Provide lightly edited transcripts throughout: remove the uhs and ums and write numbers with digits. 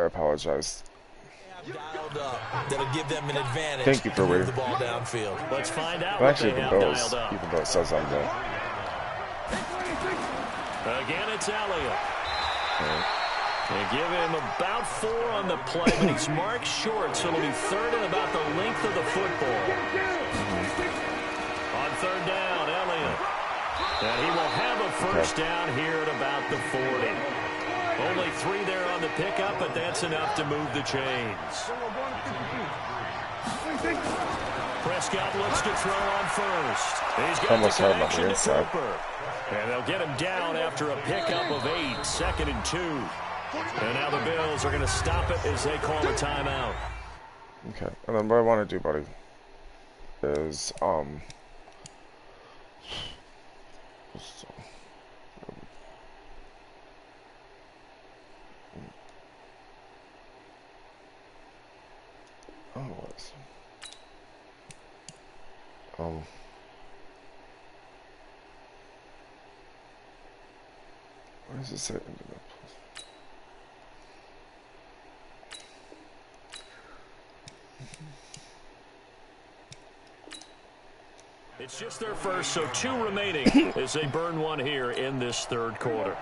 apologize. That'll give them an advantage. Thank you for waiting. The ball downfield. Let's find out. Well, actually, the Bills, even though it says I'm there. Again, it's Elliott. Right. They give him about 4 on the play, but he's marked short, so it'll be 3rd and about the length of the football. On 3rd down, Elliott. And he will have a first down here at about the 40. Only 3 there on the pickup, but that's enough to move the chains. Prescott looks to throw on first. He's got the connection to Cooper. And they'll get him down after a pickup of 8, 2nd and 2. And now the Bills are going to stop it as they call a timeout. Okay, and then what I want to do, buddy, is oh, where does it say? It's just their first, so 2 remaining as they burn 1 here in this 3rd quarter.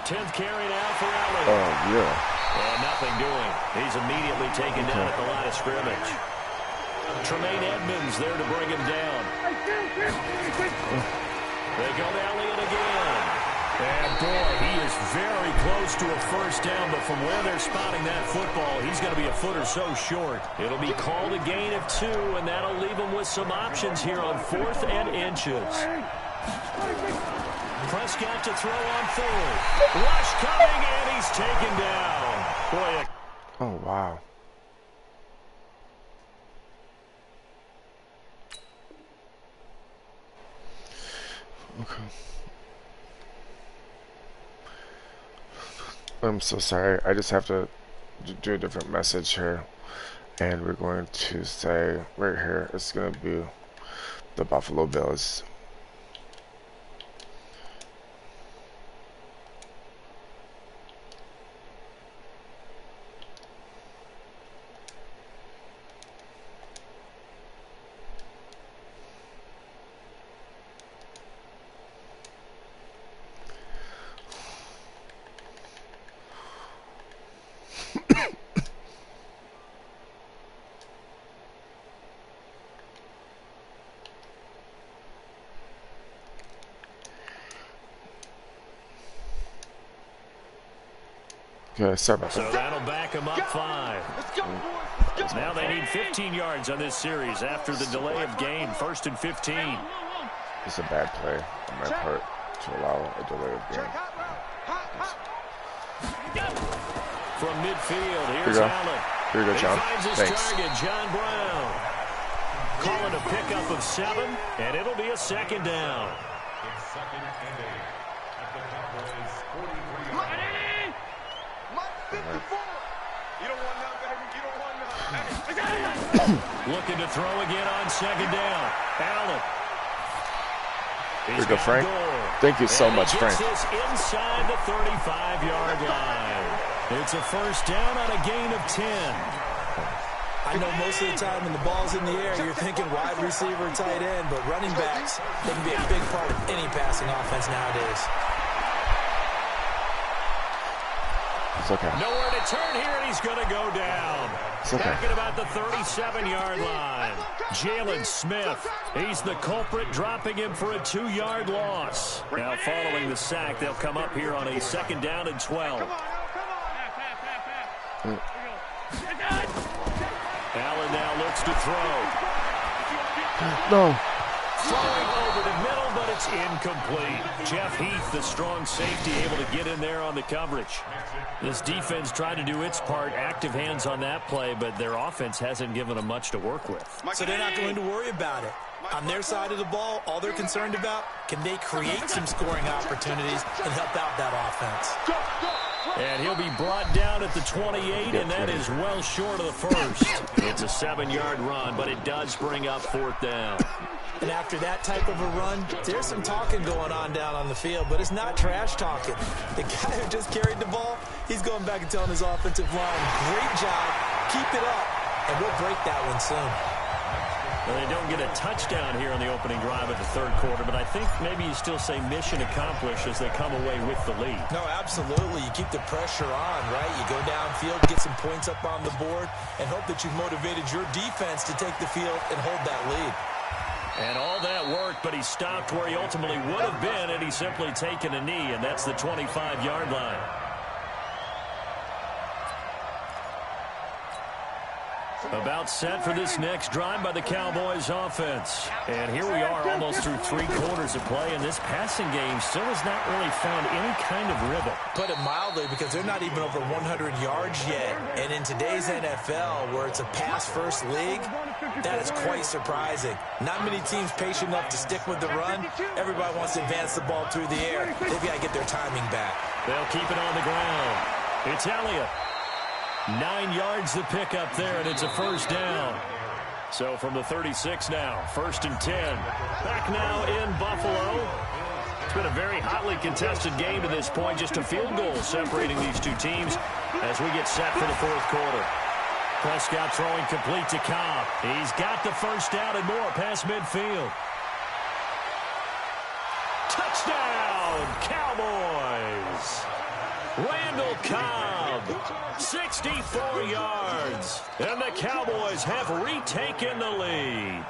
10th carry now for Elliott. Oh, yeah. And nothing doing. He's immediately taken down at the line of scrimmage. Tremaine Edmonds there to bring him down. They go to Elliott again. And boy, he is very close to a first down, but from where they're spotting that football, he's going to be a foot or so short. It'll be called a gain of 2, and that'll leave him with some options here on 4th and inches. Prescott to throw on 4th. Rush coming, and he's taken down. Boy, oh, wow. Okay. I'm so sorry. I just have to do a different message here. And we're going to say right here, it's going to be the Buffalo Bills. Okay, sorry about that. So that'll back them up 5. Now they need 15 yards on this series after the delay of game. 1st and 15. It's a bad play on my part to allow a delay of game. From midfield, here's Allen. Here you go, John. He finds his target, John Brown. Calling a pickup of 7, and it'll be a 2nd down. Looking to throw again on 2nd down. Allen. Here you go, Frank. Thank you so much, Frank. This inside the 35-yard line. It's a first down on a gain of 10. I know most of the time when the ball's in the air, you're thinking wide receiver, tight end, but running backs, they can be a big part of any passing offense nowadays. It's okay. Nowhere to turn here, and he's going to go down. It's okay. Back at about the 37-yard line. Jalen Smith, he's the culprit, dropping him for a 2-yard loss. Now following the sack, they'll come up here on a 2nd down and 12. Allen now looks to throw. No. Throwing over the middle, but it's incomplete. Jeff Heath, the strong safety, able to get in there on the coverage. This defense tried to do its part, active hands on that play, but their offense hasn't given them much to work with. So they're not going to worry about it. On their side of the ball, all they're concerned about, can they create some scoring opportunities and help out that offense? And he'll be brought down at the 28, and that is well short of the first. It's a 7-yard run, but it does bring up 4th down. And after that type of a run, there's some talking going on down on the field, but it's not trash talking. The guy who just carried the ball, he's going back and telling his offensive line, great job, keep it up, and we'll break that one soon. Well, they don't get a touchdown here on the opening drive of the third quarter, but I think maybe you still say mission accomplished as they come away with the lead. No, absolutely. You keep the pressure on, right? You go downfield, get some points up on the board, and hope that you've motivated your defense to take the field and hold that lead. And all that worked, but he stopped where he ultimately would have been had he simply taken a knee, and that's the 25-yard line. About set for this next drive by the Cowboys offense. And here we are almost through 3 quarters of play, and this passing game still has not really found any kind of rhythm. Put it mildly, because they're not even over 100 yards yet. And in today's NFL, where it's a pass-first league, that is quite surprising. Not many teams patient enough to stick with the run. Everybody wants to advance the ball through the air. They've got to get their timing back. They'll keep it on the ground. It's Elliott. 9 yards to pick up there, and it's a first down. So from the 36 now, 1st and 10. Back now in Buffalo. It's been a very hotly contested game to this point. Just a field goal separating these two teams as we get set for the fourth quarter. Prescott throwing complete to Cobb. He's got the first down and more past midfield. Touchdown, Cowboys! Randall Cobb, 64 yards, and the Cowboys have retaken the lead.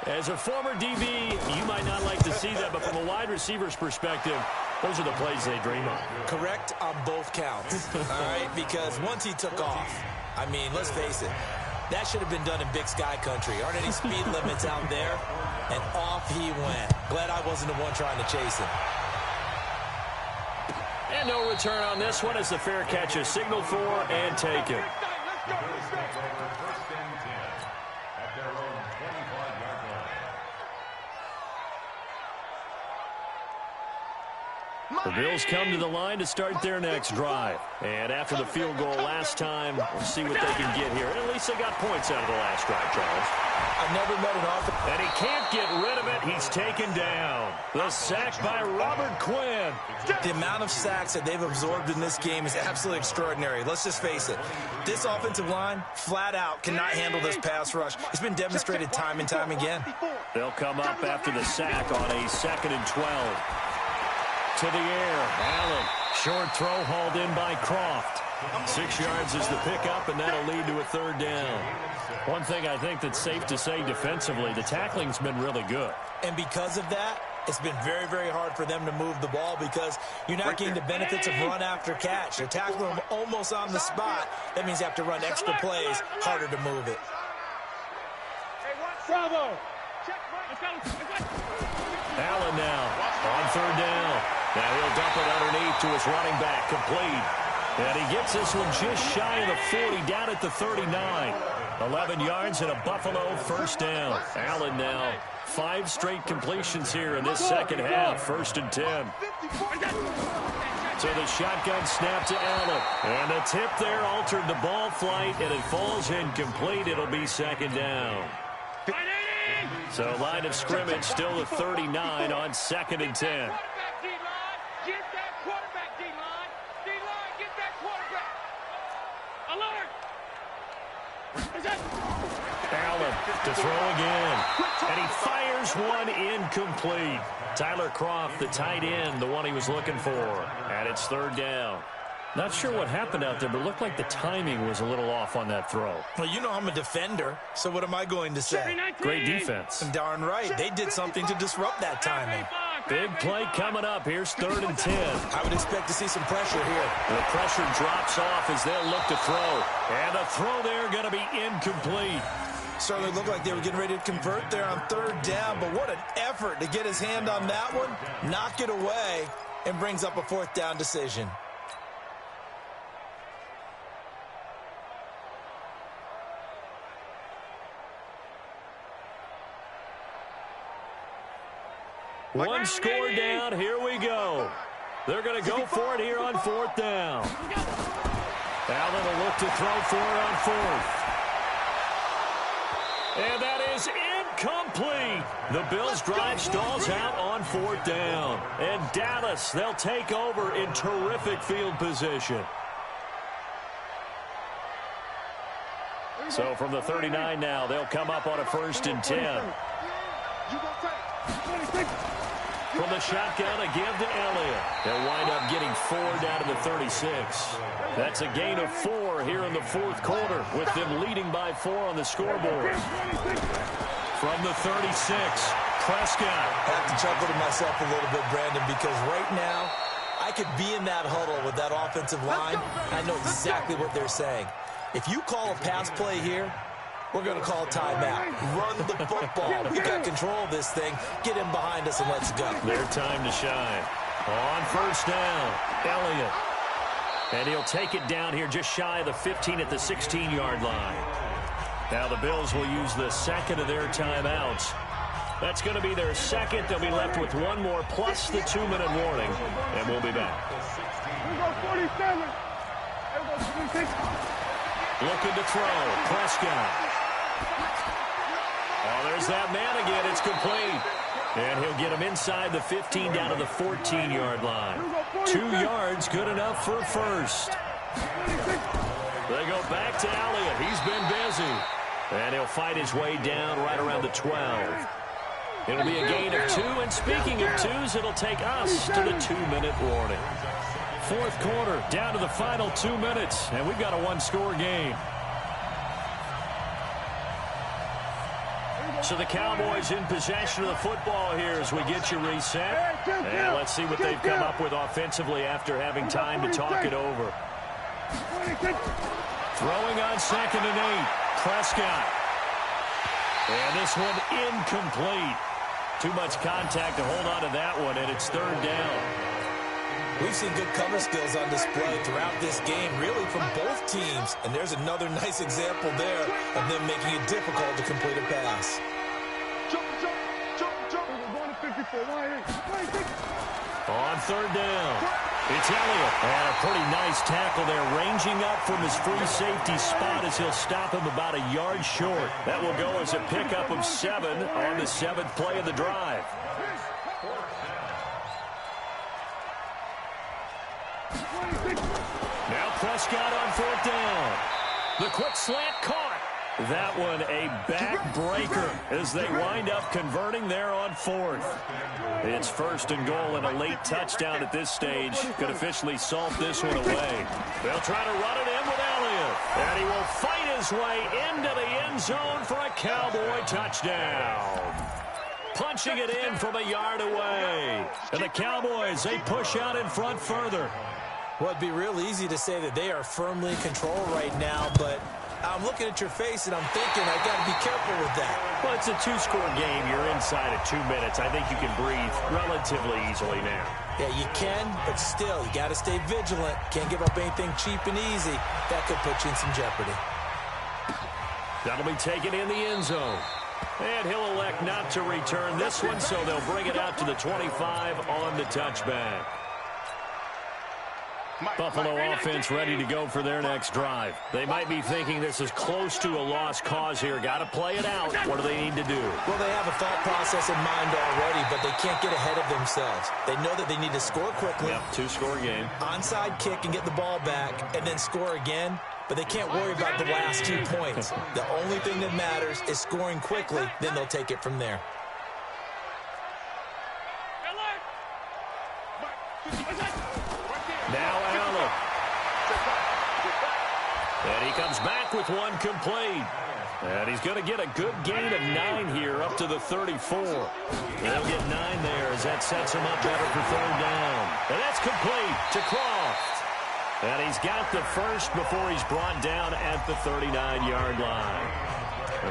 As a former DB, you might not like to see that, but from a wide receiver's perspective, those are the plays they dream of. Correct on both counts, all right? Because once he took off, I mean, let's face it, that should have been done in Big Sky Country. Aren't any speed limits out there? And off he went. Glad I wasn't the one trying to chase him. And no return on this one as the fair catch is signaled for and taken. The Bills come to the line to start their next drive. And after the field goal last time, we'll see what they can get here. And at least they got points out of the last drive, Charles. I've never met an offense. And he can't get rid of it. He's taken down. The sack by Robert Quinn. The amount of sacks that they've absorbed in this game is absolutely extraordinary. Let's just face it. This offensive line, flat out, cannot handle this pass rush. It's been demonstrated time and time again. They'll come up after the sack on a 2nd and 12. To the air. Allen. Short throw hauled in by Croft. 6 yards is the pickup, and that'll lead to a 3rd down. One thing I think that's safe to say defensively, the tackling's been really good. And because of that, it's been very, very hard for them to move the ball because you're not getting the benefits of run after catch. They're tackling them almost on the spot. That means you have to run extra plays, harder to move it. Bravo. Allen now on 3rd down. Now he'll dump it underneath to his running back, complete. And he gets this one just shy of the 40, down at the 39. 11 yards and a Buffalo 1st down. Allen now 5 straight completions here in this second half. 1st and 10. So the shotgun snap to Allen. And the tip there altered the ball flight, and it falls incomplete. It'll be 2nd down. So line of scrimmage still the 39 on 2nd and 10. Get that quarterback, D-line. D-line, get that quarterback. Alert. Allen to throw again. And he fires one incomplete. Tyler Croft, the tight end, the one he was looking for. And it's 3rd down. Not sure what happened out there, but it looked like the timing was a little off on that throw. Well, you know I'm a defender, so what am I going to say? Great defense. Darn right. They did something to disrupt that timing. Big play coming up. Here's 3rd and 10. I would expect to see some pressure here. The pressure drops off as they'll look to throw. And the throw there going to be incomplete. Certainly looked like they were getting ready to convert there on 3rd down, but what an effort to get his hand on that one, knock it away, and brings up a 4th down decision. One score down. Here we go. They're going to go for it here on 4th down. Allen will look to throw for it on 4th. And that is Incomplete. The Bills' drive stalls out on 4th down. And Dallas, they'll take over in terrific field position. So from the 39 now, they'll come up on a 1st and 10. From the shotgun, a give to Elliott. They'll wind up getting 4 down to the 36. That's a gain of 4 here in the 4th quarter, with them leading by 4 on the scoreboard. From the 36, Prescott. I have to chuckle to myself a little bit, Brandon, because right now, I could be in that huddle with that offensive line. I know exactly what they're saying. If you call a pass play here, we're going to call a timeout. Run the football. We got control of this thing. Get him behind us and let's go. Their time to shine. On 1st down, Elliott. And he'll take it down here just shy of the 15 at the 16-yard line. Now the Bills will use the second of their timeouts. That's going to be their second. They'll be left with one more plus the 2-minute warning. And we'll be back. Looking to throw. Prescott. Oh, there's that man again. It's complete. And he'll get him inside the 15 down to the 14-yard line. 2 yards, good enough for a first. They go back to Elliott. He's been busy. And he'll fight his way down right around the 12. It'll be a gain of 2. And speaking of 2s, it'll take us to the 2-minute warning. 4th quarter, down to the final 2 minutes, and we've got a 1-score game. So the Cowboys in possession of the football here as we get you reset. And let's see what they've come up with offensively after having time to talk it over. Throwing on 2nd and 8, Prescott. And this one incomplete. Too much contact to hold on to that one, and it's 3rd down. We've seen good cover skills on display throughout this game, really from both teams. And there's another nice example there of them making it difficult to complete a pass. On 3rd down, it's Elliott. And a pretty nice tackle there, ranging up from his free safety spot as he'll stop him about a yard short. That will go as a pickup of 7 on the 7th play of the drive. Now Prescott on 4th down. The quick slant caught. That one a backbreaker as they wind up converting there on 4th. It's 1st and goal and a late touchdown at this stage could officially salt this one away. They'll try to run it in with Elliott. And he will fight his way into the end zone for a Cowboy touchdown. Punching it in from a yard away. And the Cowboys, they push out in front further. Well, it'd be real easy to say that they are firmly in control right now, but I'm looking at your face and I'm thinking I got to be careful with that. Well, it's a 2-score game. You're inside of 2 minutes. I think you can breathe relatively easily now. Yeah, you can, but still, you got to stay vigilant. Can't give up anything cheap and easy. That could put you in some jeopardy. That'll be taken in the end zone. And he'll elect not to return this one, so they'll bring it out to the 25 on the touchback. Buffalo offense ready to go for their next drive. They might be thinking this is close to a lost cause here. Got to play it out. What do they need to do? Well, they have a thought process in mind already, but they can't get ahead of themselves. They know that they need to score quickly. Yep, 2-score game. Onside kick and get the ball back, and then score again. But they can't worry about the last 2 points. The only thing that matters is scoring quickly. Then they'll take it from there. Now Allen. And he comes back with one complete. And he's going to get a good gain of 9 here up to the 34. They'll get 9 there as that sets him up better for 3rd down. And that's complete to Croft. And he's got the first before he's brought down at the 39-yard line.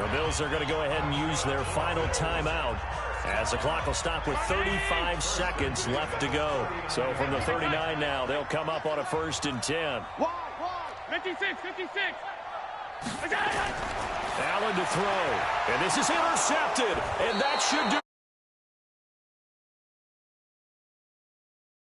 The Bills are going to go ahead and use their final timeout as the clock will stop with 35 seconds left to go. So from the 39 now, they'll come up on a 1st and 10. 56. Allen to throw. And this is intercepted. And that should do